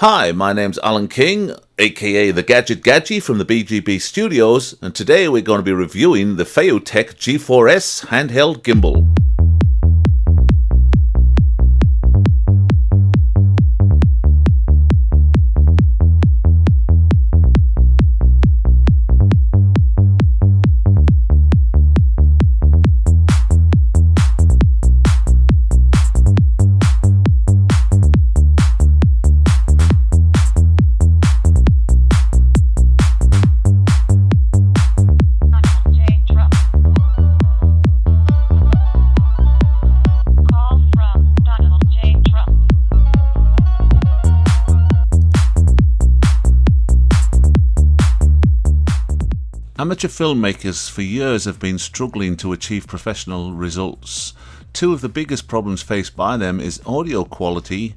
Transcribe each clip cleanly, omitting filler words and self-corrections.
Hi, my name's Alan King, aka the Gadget from the BGB Studios, and today we're going to be reviewing the Feiyu Tech G4S handheld gimbal. Amateur filmmakers for years have been struggling to achieve professional results. Two of the biggest problems faced by them is audio quality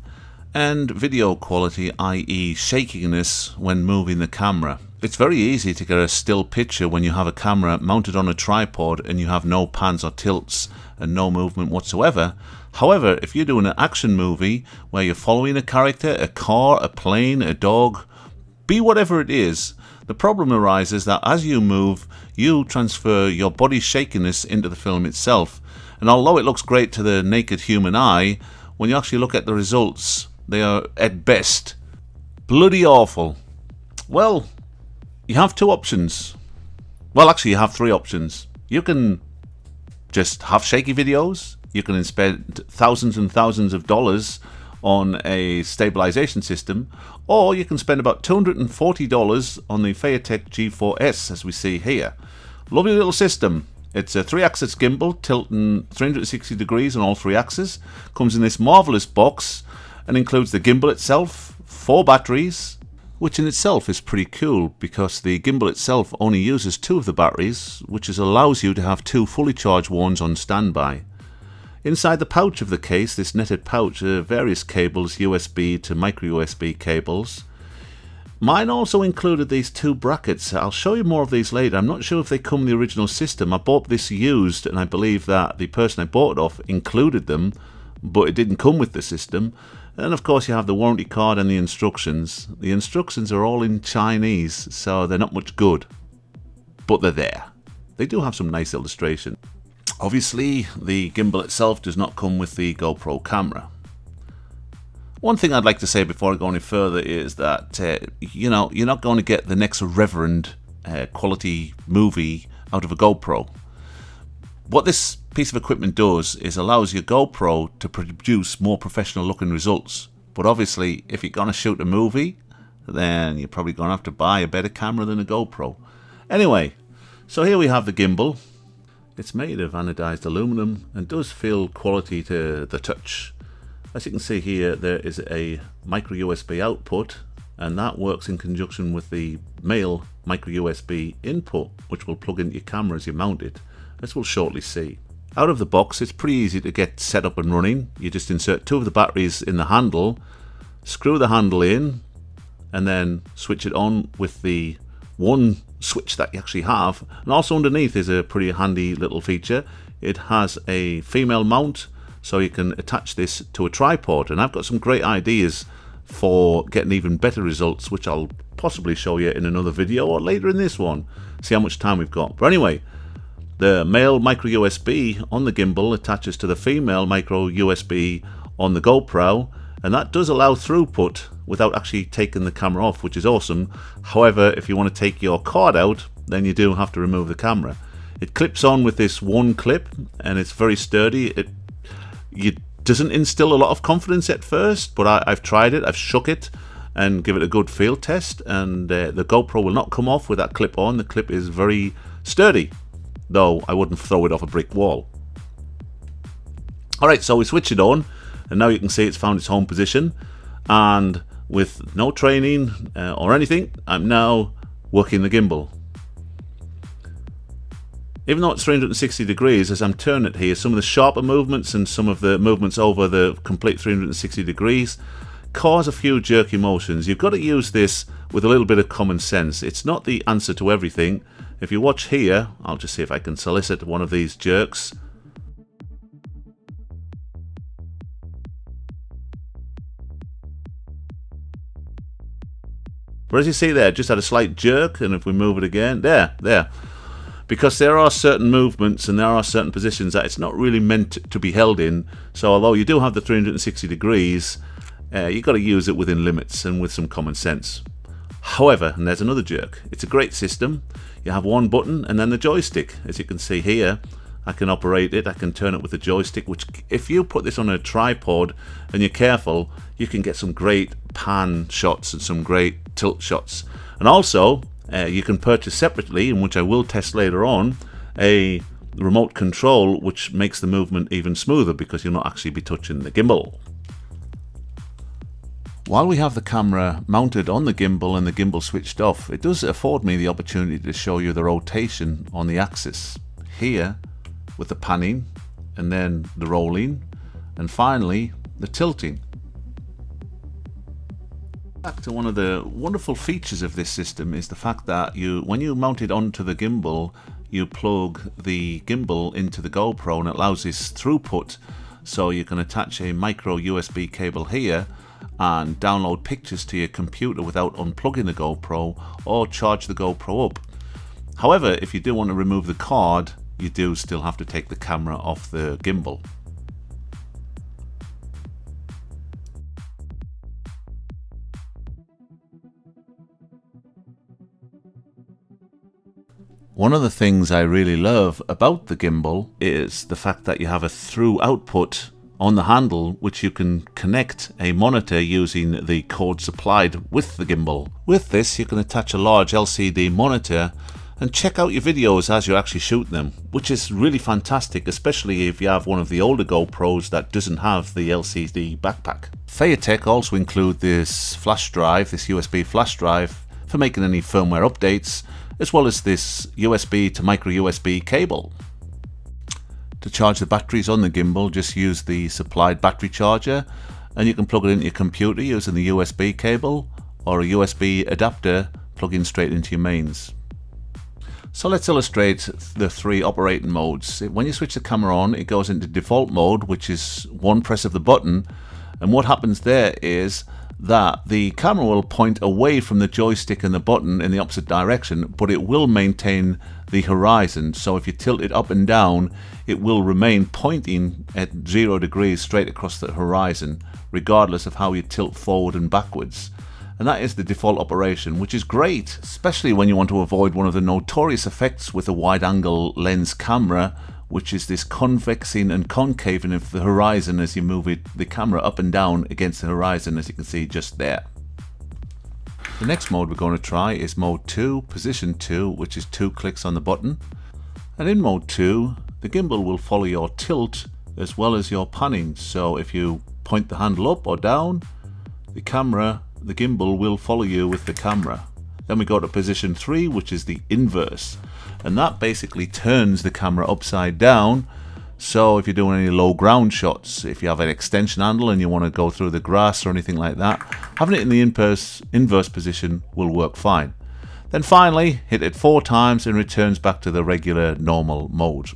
and video quality, i.e. shakiness when moving the camera. It's very easy to get a still picture when you have a camera mounted on a tripod and you have no pans or tilts and no movement whatsoever. However, if you're doing an action movie where you're following a character, a car, a plane, a dog, be whatever it is, the problem arises that as you move, you transfer your body's shakiness into the film itself. And although it looks great to the naked human eye, when you actually look at the results, they are at best bloody awful. Well, you have two options. Well, actually you have three options. You can just have shaky videos. You can spend thousands and thousands of dollars on a stabilization system, or you can spend about $240 on the Feiyu Tech G4S, as we see here. Lovely little system. It's a 3-axis gimbal, tilting 360 degrees on all 3 axes. Comes in this marvelous box and includes the gimbal itself, 4 batteries, which in itself is pretty cool because the gimbal itself only uses 2 of the batteries, which allows you to have 2 fully charged ones on standby. Inside the pouch of the case, this netted pouch, are various cables, USB to micro USB cables. Mine also included these 2 brackets. I'll show you more of these later. I'm not sure if they come in the original system. I bought this used and I believe that the person I bought it off included them, but it didn't come with the system. And of course you have the warranty card and the instructions. The instructions are all in Chinese, so they're not much good, but they're there. They do have some nice illustration. Obviously, the gimbal itself does not come with the GoPro camera. One thing I'd like to say before I go any further is that, you're not going to get the next reverend quality movie out of a GoPro. What this piece of equipment does is allows your GoPro to produce more professional looking results. But obviously, if you're going to shoot a movie, then you're probably going to have to buy a better camera than a GoPro. Anyway, so here we have the gimbal. It's made of anodized aluminum and does feel quality to the touch. As you can see here, there is a micro USB output, and that works in conjunction with the male micro USB input, which will plug into your camera as you mount it, as we'll shortly see. Out of the box, it's pretty easy to get set up and running. You just insert 2 of the batteries in the handle, screw the handle in, and then switch it on with the one switch that you actually have. And also underneath is a pretty handy little feature. It has a female mount, so you can attach this to a tripod, and I've got some great ideas for getting even better results, which I'll possibly show you in another video or later in this one. See how much time we've got. But anyway, the male micro USB on the gimbal attaches to the female micro USB on the GoPro, and that does allow throughput without actually taking the camera off, which is awesome. However, if you want to take your card out, then you do have to remove the camera. It clips on with this one clip and it's very sturdy. It doesn't instill a lot of confidence at first, but I've tried it, I've shook it and give it a good field test, and the GoPro will not come off with that clip on. The clip is very sturdy, though I wouldn't throw it off a brick wall. Alright, so we switch it on, and now you can see it's found its home position, and with no training or anything, I'm now working the gimbal. Even though it's 360 degrees, as I'm turning it here, some of the sharper movements and some of the movements over the complete 360 degrees cause a few jerky motions. You've got to use this with a little bit of common sense. It's not the answer to everything. If you watch here, I'll just see if I can solicit one of these jerks. But as you see there, just had a slight jerk, and if we move it again, there. Because there are certain movements and there are certain positions that it's not really meant to be held in. So although you do have the 360 degrees, you've got to use it within limits and with some common sense. However, and there's another jerk, it's a great system. You have one button and then the joystick. As you can see here, I can operate it, I can turn it with the joystick, which if you put this on a tripod and you're careful, you can get some great pan shots and some great tilt shots. And also, you can purchase separately, and which I will test later on, a remote control which makes the movement even smoother because you'll not actually be touching the gimbal. While we have the camera mounted on the gimbal and the gimbal switched off, it does afford me the opportunity to show you the rotation on the axis. Here, with the panning, and then the rolling, and finally the tilting. Back to one of the wonderful features of this system is the fact that when you mount it onto the gimbal, you plug the gimbal into the GoPro and it allows this throughput, so you can attach a micro USB cable here and download pictures to your computer without unplugging the GoPro or charge the GoPro up. However, if you do want to remove the card, you do still have to take the camera off the gimbal. One of the things I really love about the gimbal is the fact that you have a through output on the handle, which you can connect a monitor using the cord supplied with the gimbal. With this, you can attach a large LCD monitor and check out your videos as you actually shoot them, which is really fantastic, especially if you have one of the older GoPros that doesn't have the LCD backpack. Feiyu Tech also include this flash drive, this USB flash drive, for making any firmware updates, as well as this USB to micro USB cable. To charge the batteries on the gimbal, just use the supplied battery charger, and you can plug it into your computer using the USB cable or a USB adapter plugging straight into your mains. So let's illustrate the three operating modes. When you switch the camera on, it goes into default mode, which is one press of the button, and what happens there is that the camera will point away from the joystick and the button in the opposite direction, but it will maintain the horizon. So if you tilt it up and down, it will remain pointing at 0 degrees straight across the horizon, regardless of how you tilt forward and backwards. And that is the default operation, which is great, especially when you want to avoid one of the notorious effects with a wide-angle lens camera, which is this convexing and concaving of the horizon as you move the camera up and down against the horizon, as you can see just there. The next mode we're going to try is mode 2, position 2, which is 2 clicks on the button. And in mode 2, the gimbal will follow your tilt as well as your panning. So if you point the handle up or down, the gimbal will follow you with the camera. Then we go to position 3, which is the inverse, and that basically turns the camera upside down. So if you're doing any low ground shots, if you have an extension handle and you want to go through the grass or anything like that, having it in the inverse position will work fine. Then finally hit it 4 times and returns back to the regular normal mode.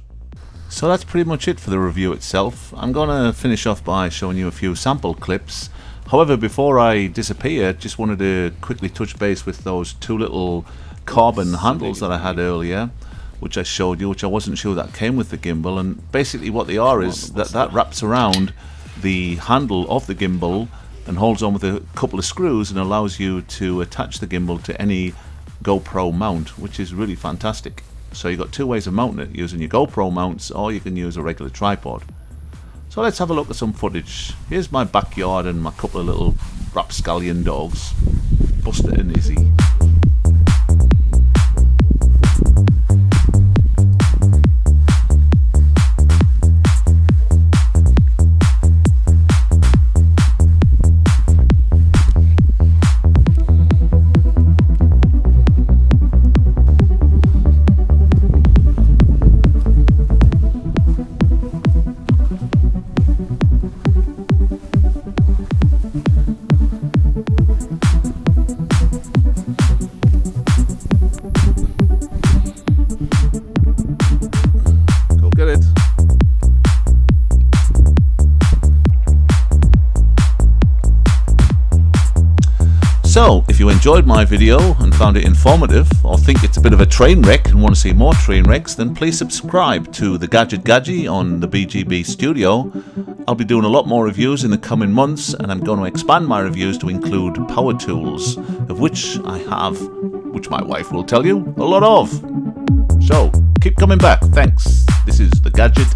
So that's pretty much it for the review itself. I'm going to finish off by showing you a few sample clips. However, before I disappear, just wanted to quickly touch base with those 2 little carbon handles that I had earlier, which I showed you, which I wasn't sure that came with the gimbal. And basically what they are is that wraps around the handle of the gimbal and holds on with a couple of screws and allows you to attach the gimbal to any GoPro mount, which is really fantastic. So you've got 2 ways of mounting it, using your GoPro mounts, or you can use a regular tripod. So let's have a look at some footage. Here's my backyard and my couple of little rapscallion dogs, Buster and Izzy. So, if you enjoyed my video and found it informative, or think it's a bit of a train wreck and want to see more train wrecks, then please subscribe to the Gadgee on the BGB Studio. I'll be doing a lot more reviews in the coming months, and I'm going to expand my reviews to include power tools, of which I have, which my wife will tell you, a lot of. So, keep coming back. Thanks. This is the Gadget.